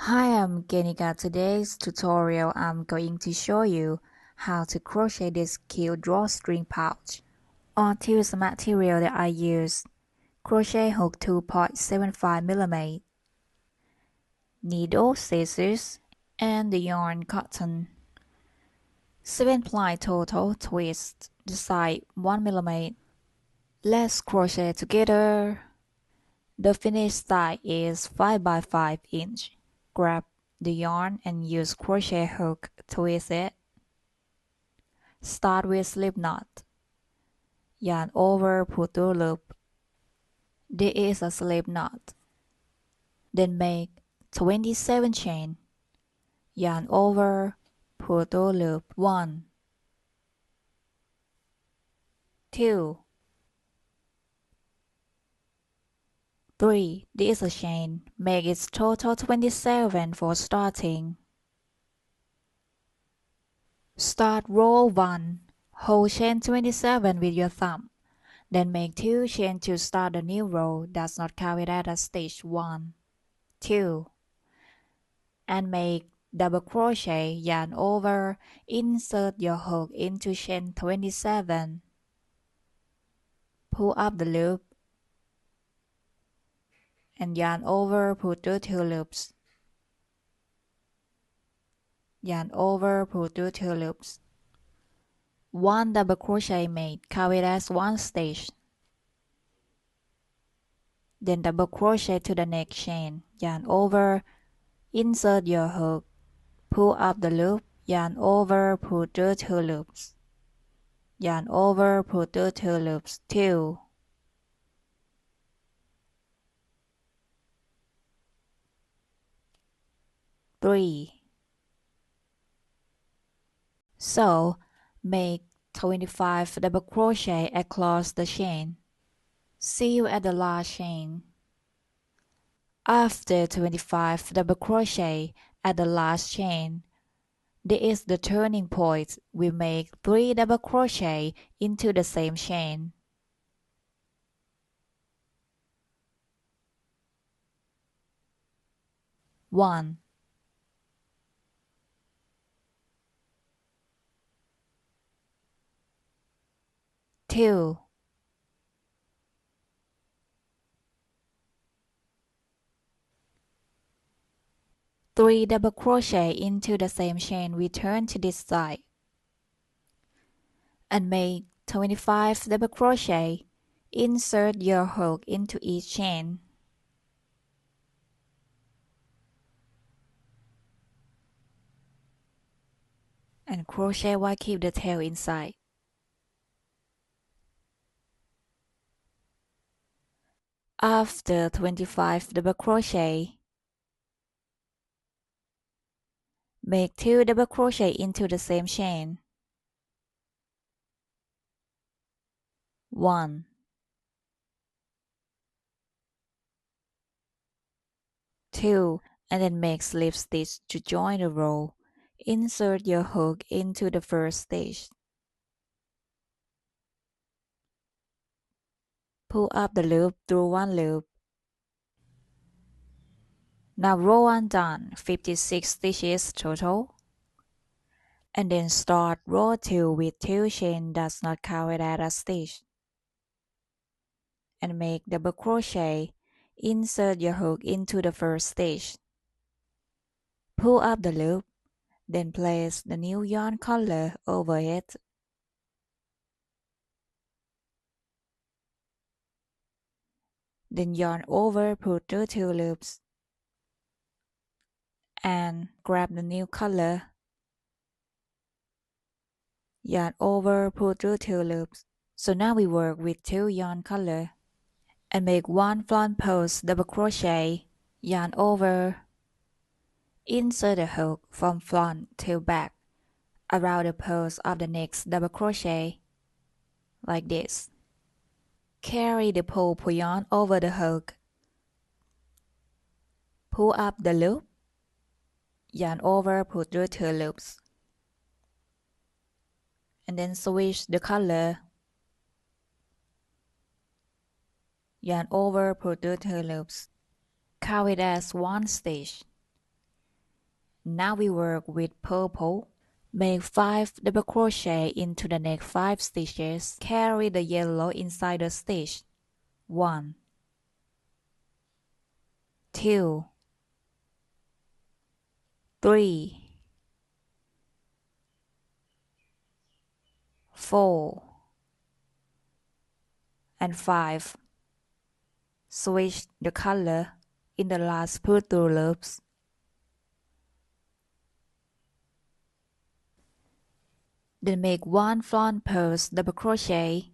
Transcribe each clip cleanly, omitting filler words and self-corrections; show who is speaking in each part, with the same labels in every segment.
Speaker 1: Hi, I'm Kenika. Today's tutorial I'm going to show you how to crochet this cute drawstring pouch. On tools and material that I use: crochet hook 2.75mm, needle, scissors, and the yarn cotton. 7 ply total twist, the side 1mm. Let's crochet together. The finished side is 5 by 5 inch. Grab the yarn and use crochet hook to twist it. Start with slip knot. Yarn over, pull through loop. This is a slip knot. Then make 27 chain. Yarn over, pull through loop. 1, 2, 3. This is a chain. Make it total 27 for starting. Start row 1. Hold chain 27 with your thumb. Then make 2 chain to start a new row that's not counted as stitch 1, 2, and make double crochet, yarn over, insert your hook into chain 27, pull up the loop, and yarn over, pull through 2 loops, yarn over, pull through 2 loops. 1 double crochet made, count it as 1 stitch. Then double crochet to the next chain, yarn over, insert your hook, pull up the loop, yarn over, pull through 2 loops, yarn over, pull through 2 loops, 2, 3. So make 25 double crochet across the chain. See you at the last chain. After 25 double crochet at the last chain, this is the turning point. We make 3 double crochet into the same chain. 1, 2, 3 double crochet into the same chain. Return to this side and make 25 double crochet. Insert your hook into each chain. And crochet while keep the tail inside. After 25 double crochet, make 2 double crochet into the same chain. 1, 2, and then make slip stitch to join the row. Insert your hook into the first stitch. Pull up the loop through 1 loop. Now row 1 done, 56 stitches total. And then start row 2 with 2 chain that's not counted as a stitch. And make double crochet. Insert your hook into the first stitch. Pull up the loop, then place the new yarn color over it. Then yarn over, pull through 2 loops, and grab the new color. Yarn over, pull through 2 loops. So now we work with 2 yarn color. And make 1 front post double crochet, yarn over, insert the hook from front to back around the post of the next double crochet, like this. Carry the pull yarn over the hook, pull up the loop, yarn over, pull through 2 loops, and then switch the color, yarn over, pull through 2 loops. Count it as 1 stitch. Now we work with purple. Make 5 double crochet into the next 5 stitches. Carry the yellow inside the stitch. 1, 2, 3, 4, and 5. Switch the color in the last pull-through loops. Then make 1 front post double crochet,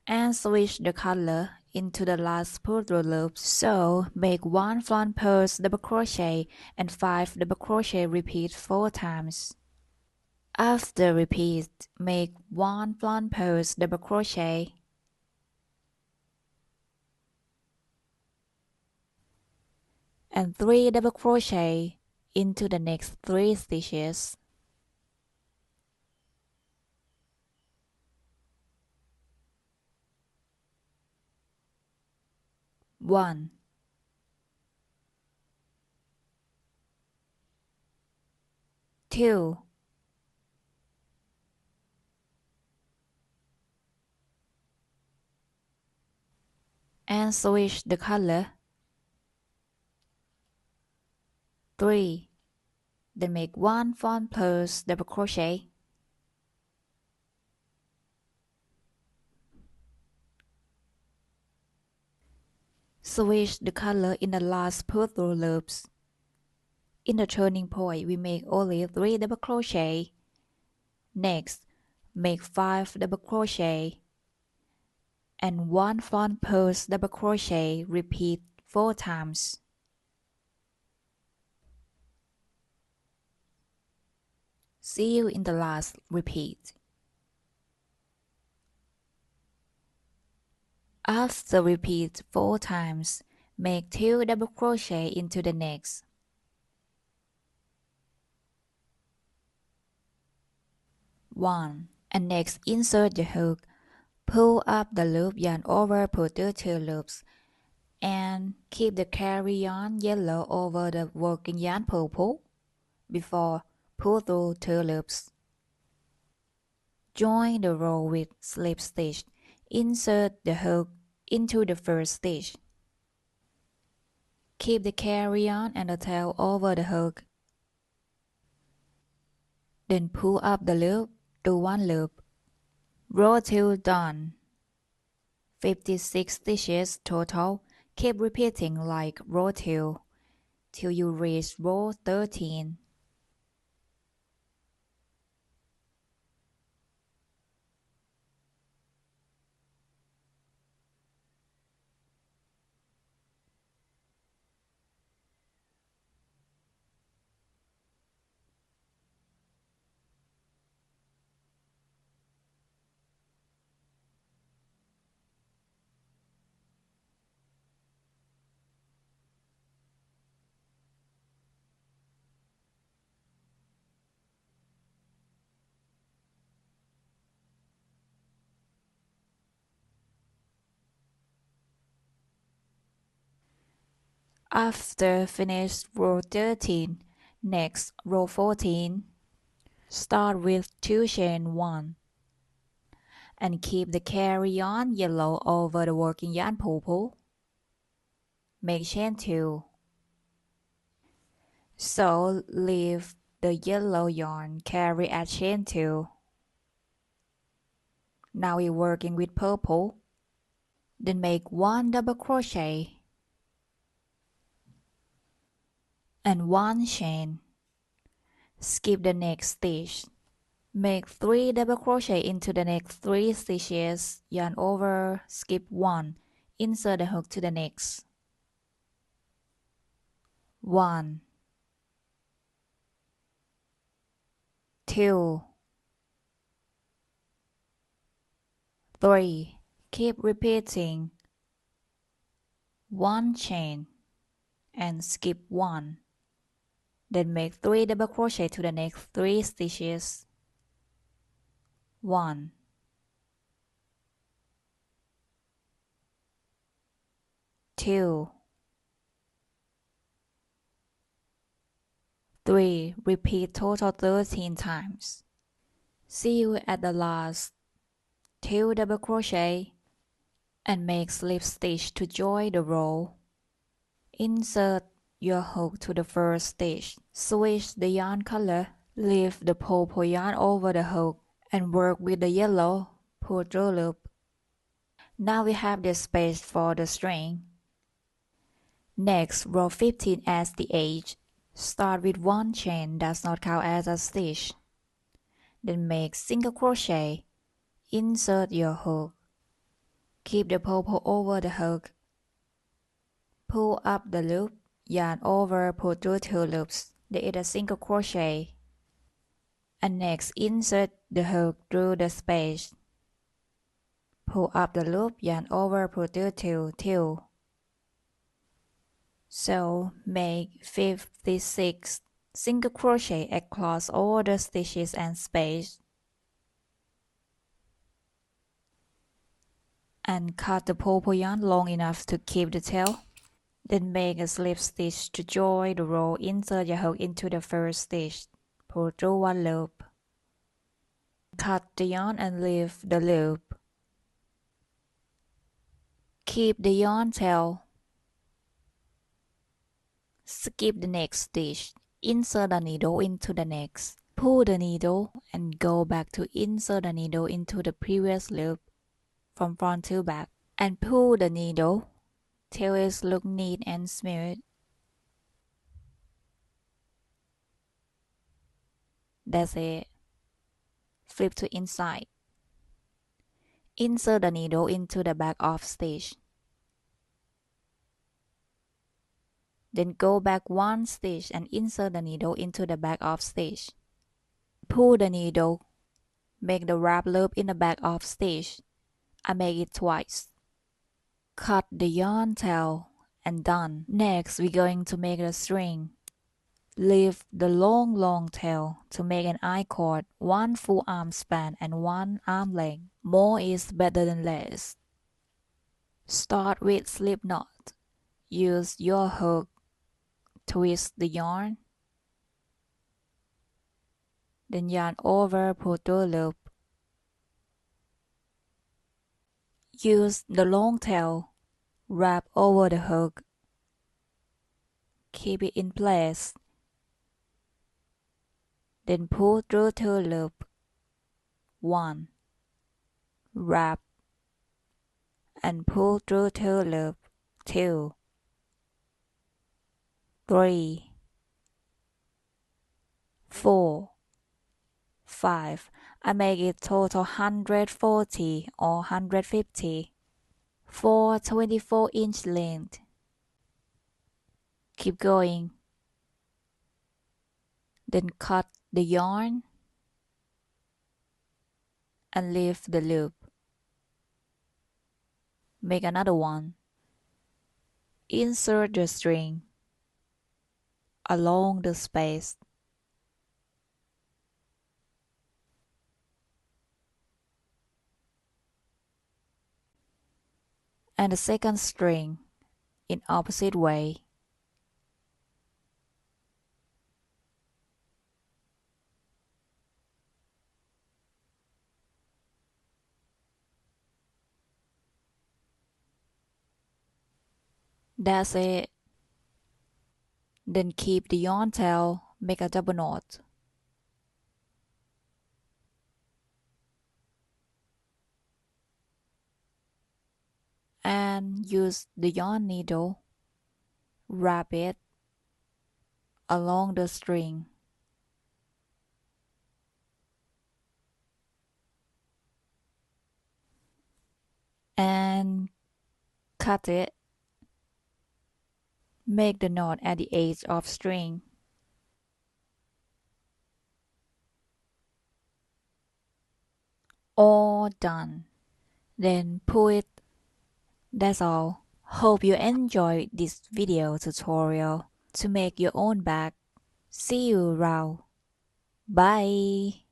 Speaker 1: and switch the color into the last pull-through loops. So make 1 front post double crochet and 5 double crochet, repeat 4 times. After repeat, make 1 front post double crochet and 3 double crochet into the next 3 stitches. One, two, and switch the color. 3, then make 1 front post double crochet, switch the color in the last pull-through loops. In the turning point, we make only 3 double crochet. Next, make 5 double crochet and 1 front post double crochet, repeat 4 times. See you in the last repeat. After repeat 4 times, make 2 double crochet into the next. 1, and next insert the hook, pull up the loop, yarn over, pull through 2 loops, and keep the carry yarn yellow over the working yarn purple before pull through 2 loops. Join the row with slip stitch. Insert the hook into the first stitch. Keep the carry yarn and the tail over the hook. Then pull up the loop, do 1 loop. Row 2 done. 56 stitches total. Keep repeating like row 2 till you reach row 13. After finish row 13, next row 14, start with 2 chain 1 and keep the carry yarn yellow over the working yarn purple. Make chain 2. So leave the yellow yarn carry at chain 2. Now we're working with purple. Then make 1 double crochet and 1 chain. Skip the next stitch. Make 3 double crochet into the next 3 stitches, yarn over, skip 1, insert the hook to the next. 1, 2, 3. Keep repeating. 1 chain and skip 1. Then make 3 double crochet to the next 3 stitches. 1, 2, 3. Repeat total 13 times. See you at the last. 2 double crochet and make slip stitch to join the row. Insert your hook to the first stitch. Switch the yarn color. Leave the purple yarn over the hook and work with the yellow pull-through loop. Now we have the space for the string. Next, row 15 as the edge. Start with 1 chain does not count as a stitch. Then make single crochet. Insert your hook. Keep the purple over the hook. Pull up the loop, yarn over, pull through 2 loops. There is a single crochet. And next, insert the hook through the space. Pull up the loop, yarn over, pull through 2. So make 56 single crochet across all the stitches and space. And cut the purple yarn long enough to keep the tail. Then make a slip stitch to join the row. Insert your hook into the first stitch. Pull through 1 loop. Cut the yarn and leave the loop. Keep the yarn tail. Skip the next stitch. Insert the needle into the next. Pull the needle and go back to insert the needle into the previous loop from front to back. And pull the needle till it looks neat and smooth. That's it. Flip to inside. Insert the needle into the back of stitch. Then go back 1 stitch and insert the needle into the back of stitch. Pull the needle. Make the wrap loop in the back of stitch. I make it twice. Cut the yarn tail and done. Next, we're going to make the string. Leave the long tail to make an I-cord, 1 full arm span and 1 arm length. More is better than less. Start with slip knot. Use your hook. Twist the yarn. Then yarn over, pull through loop. Use the long tail. Wrap over the hook. Keep it in place. Then pull through 2 loops. 1. Wrap. And pull through 2 loops. 2. 3. 4. 5. I make it total 140 or 150 for 24-inch length. Keep going. Then cut the yarn and leave the loop. Make another one. Insert the string along the space. And the second string in opposite way. That's it. Then keep the yarn tail, make a double knot. And use the yarn needle, wrap it along the string. And cut it. Make the knot at the edge of string. All done. Then pull it. That's all. Hope you enjoyed this video tutorial to make your own bag. See you around. Bye.